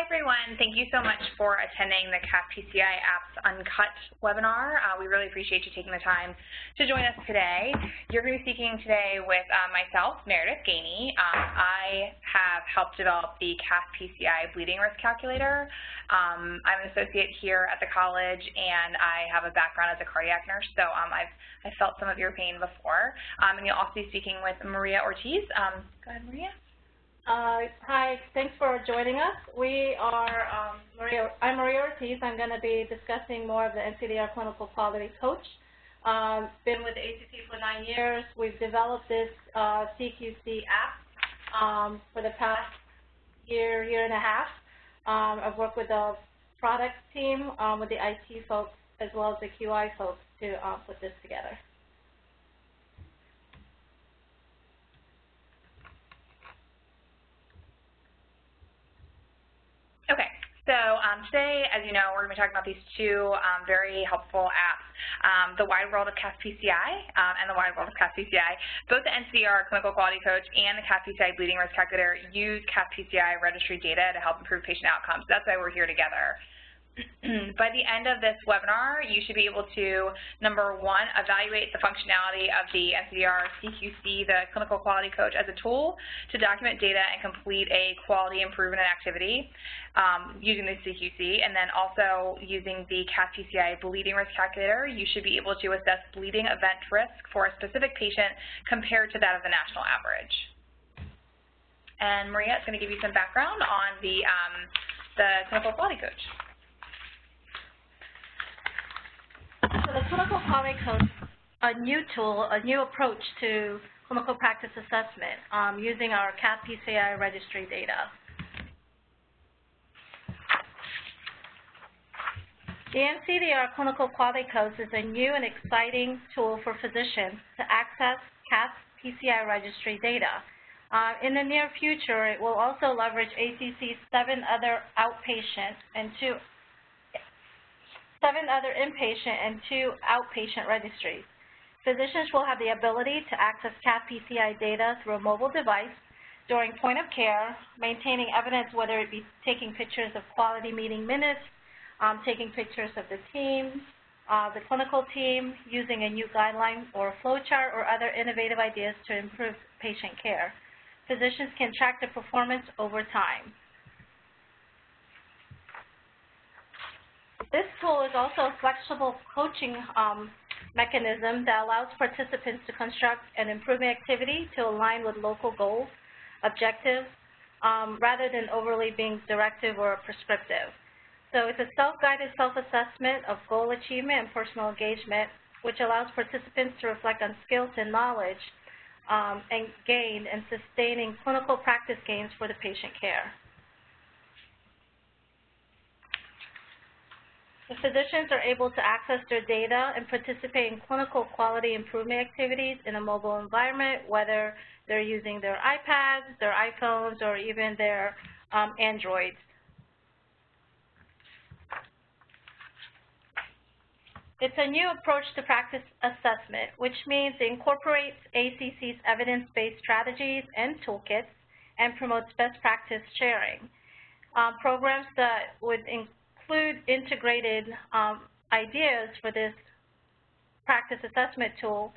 Hi, everyone. Thank you so much for attending the CathPCI Apps Uncut webinar. We really appreciate you taking the time to join us today. You're going to be speaking today with myself, Meredith Gainey. I have helped develop the CathPCI bleeding risk calculator. I'm an associate here at the college, and I have a background as a cardiac nurse, so I've felt some of your pain before. And you'll also be speaking with Maria Ortiz. Go ahead, Maria. Hi, thanks for joining us. I'm Maria Ortiz. I'm going to be discussing more of the NCDR Clinical Quality Coach. Been with the ACC for 9 years. We've developed this CQC app for the past year and a half. I've worked with the product team, with the IT folks, as well as the QI folks to put this together. Okay, so today, as you know, we're going to be talking about these two very helpful apps, the Wide World of CathPCI and the Wide World of CathPCI. Both the NCDR Clinical Quality Coach and the CathPCI Bleeding Risk Calculator use CathPCI registry data to help improve patient outcomes. That's why we're here together. By the end of this webinar, you should be able to, number one, evaluate the functionality of the NCDR CQC, the Clinical Quality Coach, as a tool to document data and complete a quality improvement activity using the CQC, and then also using the CathPCI bleeding risk calculator, you should be able to assess bleeding event risk for a specific patient compared to that of the national average. And Maria is going to give you some background on the Clinical Quality Coach. So the Clinical Quality Coach, a new tool, a new approach to clinical practice assessment using our CathPCI registry data. The NCDR Clinical Quality Coach is a new and exciting tool for physicians to access CathPCI registry data. In the near future, it will also leverage ACC's 7 other inpatient and 2 outpatient registries. Physicians will have the ability to access CathPCI data through a mobile device during point of care, maintaining evidence, whether it be taking pictures of quality meeting minutes, taking pictures of the team, the clinical team, using a new guideline or flowchart or other innovative ideas to improve patient care. Physicians can track the performance over time. This tool is also a flexible coaching mechanism that allows participants to construct an improvement activity to align with local goals, objectives, rather than overly being directive or prescriptive. So it's a self-guided self-assessment of goal achievement and personal engagement, which allows participants to reflect on skills and knowledge and gain and sustaining clinical practice gains for the patient care. The physicians are able to access their data and participate in clinical quality improvement activities in a mobile environment, whether they're using their iPads, their iPhones, or even their Androids. It's a new approach to practice assessment, which means it incorporates ACC's evidence-based strategies and toolkits and promotes best practice sharing. Programs that would include integrated ideas for this practice assessment tool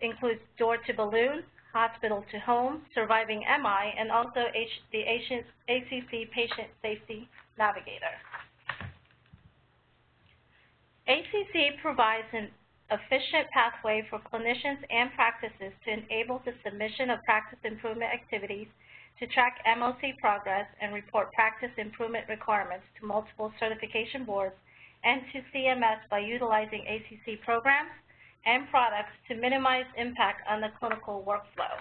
includes door-to-balloon, hospital-to-home, surviving MI, and also the ACC Patient Safety Navigator. ACC provides an efficient pathway for clinicians and practices to enable the submission of practice improvement activities, to track MOC progress and report practice improvement requirements to multiple certification boards, and to CMS by utilizing ACC programs and products to minimize impact on the clinical workflow.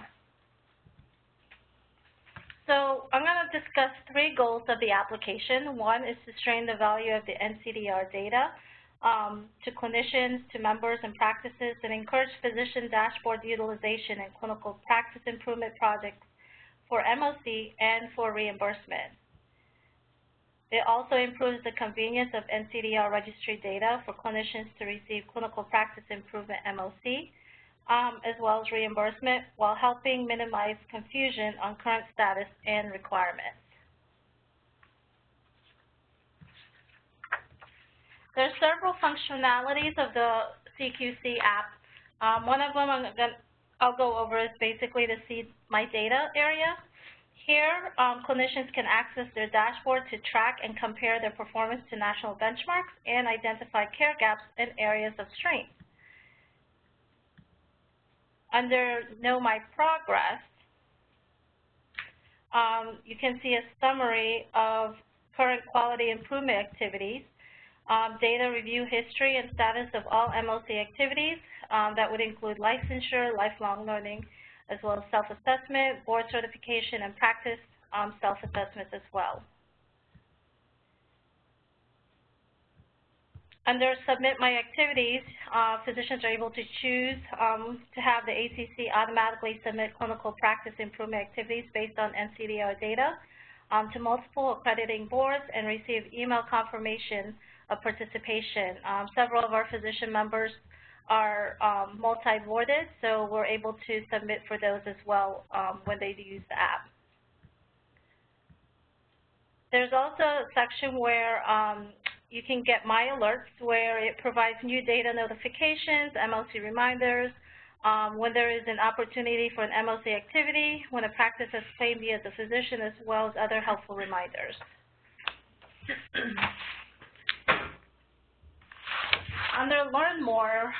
So I'm going to discuss 3 goals of the application. One is to strengthen the value of the NCDR data to clinicians, to members and practices, and encourage physician dashboard utilization and clinical practice improvement projects for MOC and for reimbursement. It also improves the convenience of NCDR registry data for clinicians to receive clinical practice improvement MOC, as well as reimbursement, while helping minimize confusion on current status and requirements. There's several functionalities of the CQC app. One of them I'll go over is basically the See My Data area. Here, clinicians can access their dashboard to track and compare their performance to national benchmarks and identify care gaps and areas of strength. Under Know My Progress, you can see a summary of current quality improvement activities, data review history and status of all MOC activities. That would include licensure, lifelong learning, as well as self-assessment, board certification, and practice self-assessments as well. Under Submit My Activities, physicians are able to choose to have the ACC automatically submit clinical practice improvement activities based on NCDR data to multiple accrediting boards and receive email confirmation of participation. Several of our physician members are multi-boarded, so we're able to submit for those as well when they use the app. There's also a section where you can get My Alerts, where it provides new data notifications, MOC reminders, when there is an opportunity for an MOC activity, when a practice has claimed via the physician, as well as other helpful reminders. Under Learn More,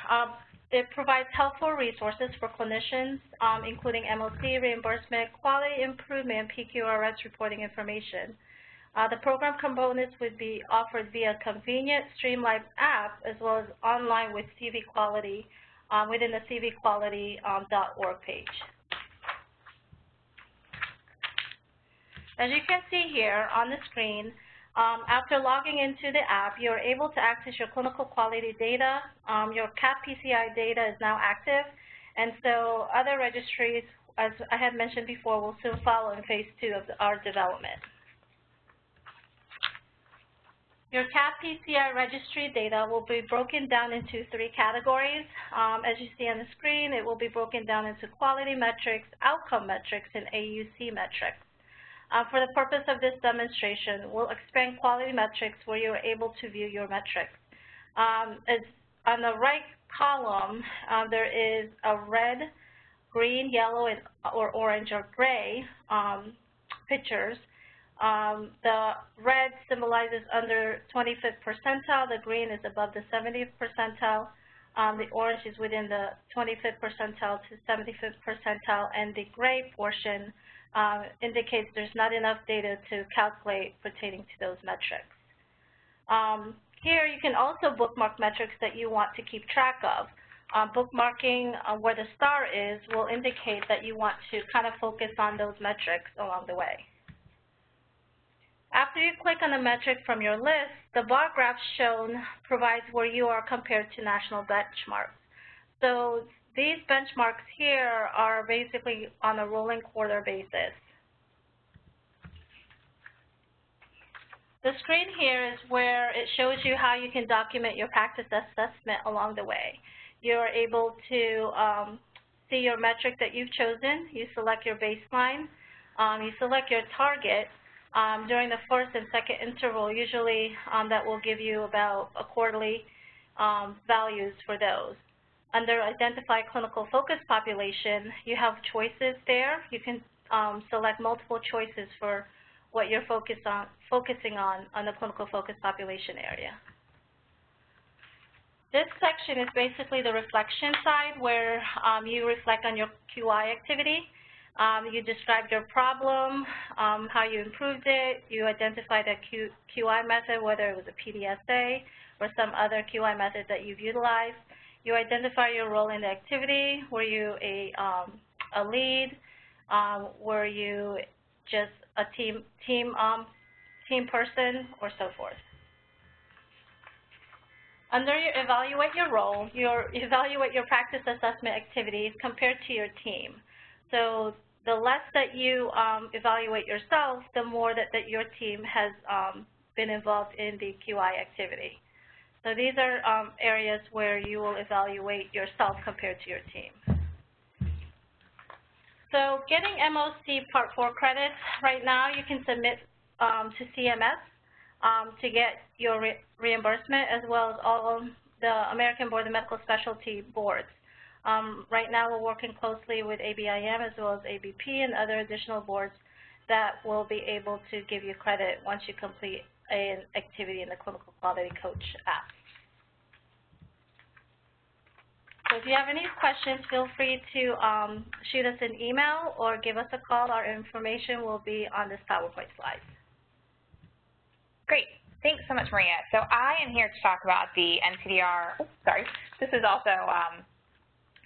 it provides helpful resources for clinicians, including MOC, reimbursement, quality improvement, and PQRS reporting information. The program components would be offered via convenient, streamlined app, as well as online with CV Quality within the cvquality.org page. As you can see here on the screen, after logging into the app, you're able to access your clinical quality data. Your CathPCI data is now active, and so other registries, as I had mentioned before, will soon follow in phase 2 of our development. Your CathPCI registry data will be broken down into 3 categories. As you see on the screen, it will be broken down into quality metrics, outcome metrics, and AUC metrics. For the purpose of this demonstration, we'll expand quality metrics where you're able to view your metrics. On the right column, there is a red, green, yellow, or orange or gray pictures. The red symbolizes under 25th percentile, the green is above the 70th percentile, the orange is within the 25th percentile to 75th percentile, and the gray portion indicates there's not enough data to calculate pertaining to those metrics. Here you can also bookmark metrics that you want to keep track of. Bookmarking where the star is will indicate that you want to kind of focus on those metrics along the way. After you click on a metric from your list, the bar graph shown provides where you are compared to national benchmarks. So these benchmarks here are basically on a rolling quarter basis. The screen here is where it shows you how you can document your practice assessment along the way. You're able to see your metric that you've chosen. You select your baseline. You select your target. During the first and second interval, usually that will give you about a quarterly values for those. Under Identify Clinical Focus Population, you have choices there. You can select multiple choices for what you're focusing on the clinical focus population area. This section is basically the reflection side, where you reflect on your QI activity. You described your problem, how you improved it. You identified a QI method, whether it was a PDSA or some other QI method that you've utilized. You identify your role in the activity. Were you a lead? Were you just a team person, or so forth? Under your Evaluate Your Role, you evaluate your practice assessment activities compared to your team. So the less that you evaluate yourself, the more that your team has been involved in the QI activity. So these are areas where you will evaluate yourself compared to your team. So getting MOC Part 4 credits, right now you can submit to CMS. to get your reimbursement, as well as all the American Board of Medical Specialty boards. Right now we're working closely with ABIM as well as ABP and other additional boards that will be able to give you credit once you complete an activity in the Clinical Quality Coach app. So if you have any questions, feel free to shoot us an email or give us a call. Our information will be on this PowerPoint slide. Great. Thanks so much, Maria. So I am here to talk about the NCDR. Oh, sorry. This is also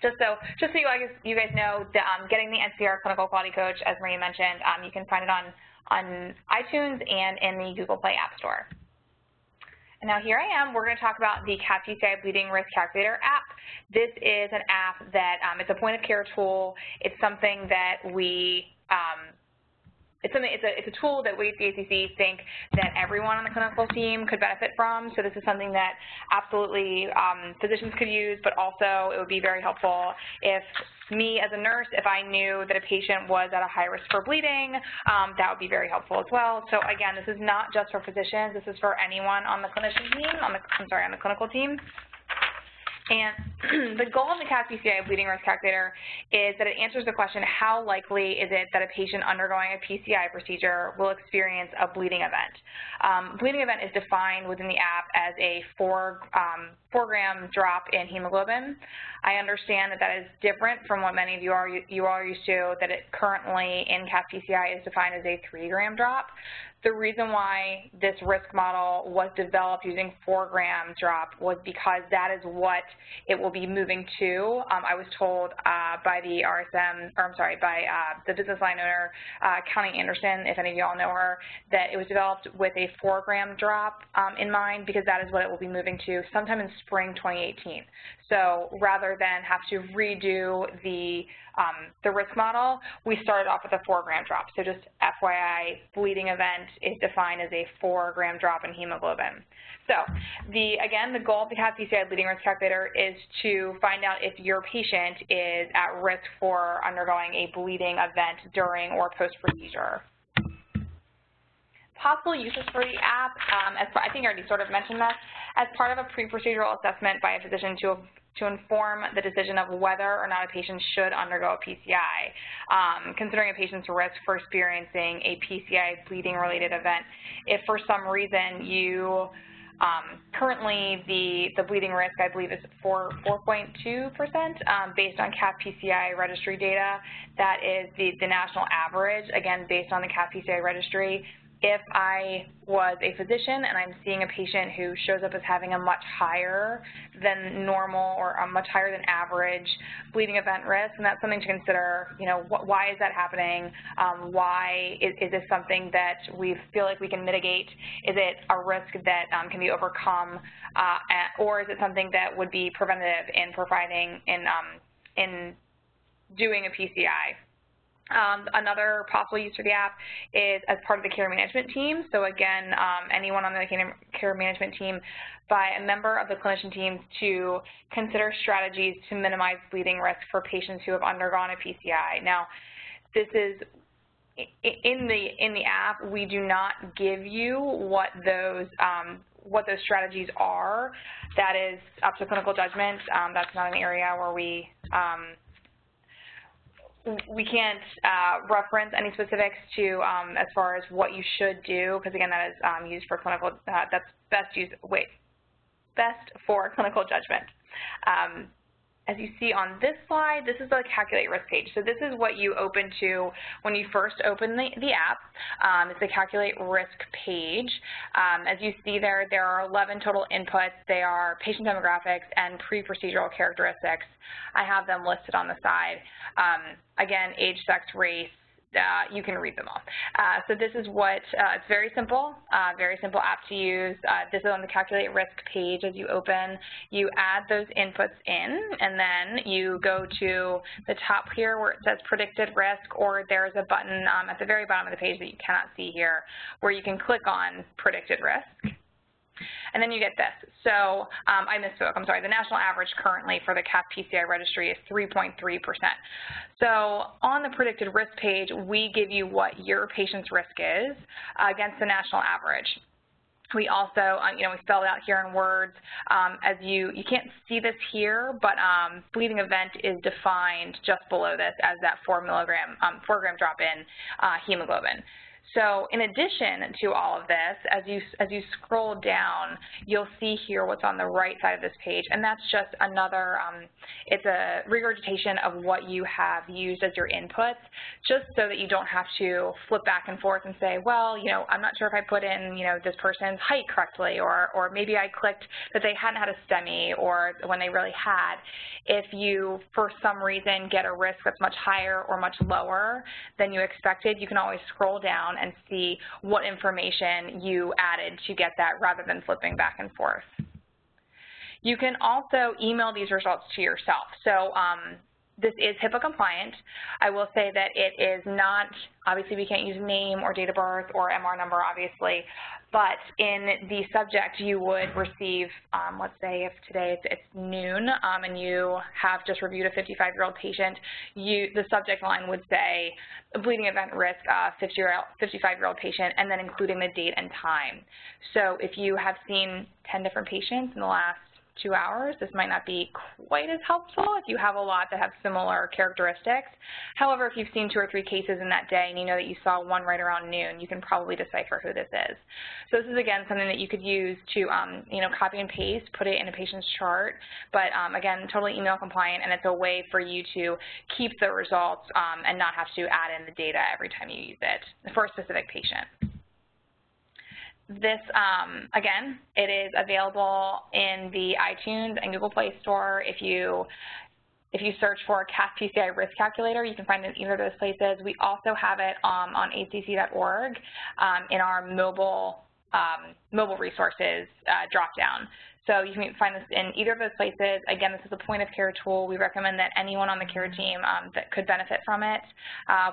just so you guys know, getting the NCDR Clinical Quality Coach, as Maria mentioned, you can find it on iTunes and in the Google Play App Store. And now here I am. We're going to talk about the CathPCI Bleeding Risk Calculator app. This is an app that it's a point-of-care tool. It's something that we it's a tool that we at the ACC think that everyone on the clinical team could benefit from. So this is something that absolutely physicians could use, but also it would be very helpful if me as a nurse, if I knew that a patient was at a high risk for bleeding, that would be very helpful as well. So again, this is not just for physicians. This is for anyone on the clinician team, on the clinical team. And the goal of the CathPCI Bleeding Risk Calculator is that it answers the question, how likely is it that a patient undergoing a PCI procedure will experience a bleeding event? Bleeding event is defined within the app as a 4-gram drop in hemoglobin. I understand that that is different from what many of you are used to, that it currently in CathPCI is defined as a 3-gram drop. The reason why this risk model was developed using 4-gram drop was because that is what it will be moving to. I was told by the the business line owner, Connie Anderson, if any of y'all know her, that it was developed with a 4-gram drop in mind, because that is what it will be moving to sometime in spring 2018. So rather than have to redo the risk model, we started off with a 4-gram drop. So just FYI, bleeding event is defined as a 4-gram drop in hemoglobin. So again, the goal of the CathPCI Bleeding Risk Calculator is to find out if your patient is at risk for undergoing a bleeding event during or post-procedure. Possible uses for the app, I think I already sort of mentioned that, as part of a pre-procedural assessment by a physician to inform the decision of whether or not a patient should undergo a PCI, considering a patient's risk for experiencing a PCI bleeding-related event. If for some reason you currently the bleeding risk, I believe, is 4.2% based on CathPCI registry data. That is the national average, again, based on the CathPCI registry. If I was a physician and I'm seeing a patient who shows up as having a much higher than normal or a much higher than average bleeding event risk, and that's something to consider, you know, why is that happening? Why is this something that we feel like we can mitigate? Is it a risk that can be overcome, or is it something that would be preventative in providing, in doing a PCI? Another possible use for the app is as part of the care management team. So again, anyone on the care management team, by a member of the clinician team to consider strategies to minimize bleeding risk for patients who have undergone a PCI. Now, this is in the app. We do not give you what those strategies are. That is up to clinical judgment. That's not an area where we can't reference any specifics to as far as what you should do, because again, that is used for clinical. That's best for clinical judgment. As you see on this slide, this is the calculate risk page. So this is what you open to when you first open the app. It's the calculate risk page. As you see there are 11 total inputs. They are patient demographics and pre-procedural characteristics. I have them listed on the side. Again, age, sex, race. You can read them all. So this is what, it's very simple app to use. This is on the calculate risk page. As you open, you add those inputs in, and then you go to the top here where it says predicted risk, or there's a button at the very bottom of the page that you cannot see here where you can click on predicted risk. And then you get this. So I misspoke. I'm sorry. The national average currently for the CathPCI registry is 3.3%. So on the predicted risk page, we give you what your patient's risk is against the national average. We also, we spelled out here in words, as you can't see this here, but bleeding event is defined just below this as that 4 gram drop in hemoglobin. So in addition to all of this, as you scroll down, you'll see here what's on the right side of this page, and that's just another, it's a regurgitation of what you have used as your inputs, just so that you don't have to flip back and forth and say, well, I'm not sure if I put in, this person's height correctly, or maybe I clicked that they hadn't had a STEMI, or when they really had. If you, for some reason, get a risk that's much higher or much lower than you expected, you can always scroll down and see what information you added to get that, rather than flipping back and forth. You can also email these results to yourself. So this is HIPAA compliant. I will say that it is not, obviously we can't use name or date of birth or MR number, obviously, but in the subject you would receive, let's say if today it's noon and you have just reviewed a 55-year-old patient, the subject line would say bleeding event risk 55-year-old patient, and then including the date and time. So if you have seen 10 different patients in the last 2 hours, this might not be quite as helpful if you have a lot that have similar characteristics. However, if you've seen 2 or 3 cases in that day and you know that you saw one right around noon, you can probably decipher who this is. So this is, again, something that you could use to, copy and paste, put it in a patient's chart, but again, totally email compliant, and it's a way for you to keep the results and not have to add in the data every time you use it for a specific patient. This, again, it is available in the iTunes and Google Play Store. If you search for CathPCI risk calculator, you can find it in either of those places. We also have it on acc.org in our mobile resources drop-down. So you can find this in either of those places. Again, this is a point-of-care tool. We recommend that anyone on the care team that could benefit from it.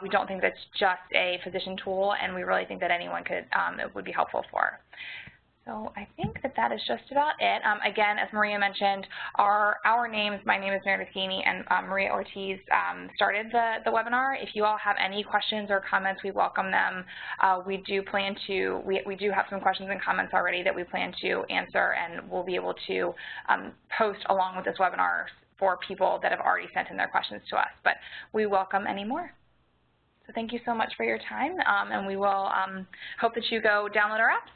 We don't think that's just a physician tool, and we really think that anyone could, it would be helpful for. So I think that is just about it. Again, as Maria mentioned, our names, my name is Meredith Gainey, and Maria Ortiz started the webinar. If you all have any questions or comments, we welcome them. We do plan to, we do have some questions and comments already that we plan to answer, and we'll be able to post along with this webinar for people that have already sent in their questions to us. But we welcome any more. So thank you so much for your time, and we will hope that you go download our apps.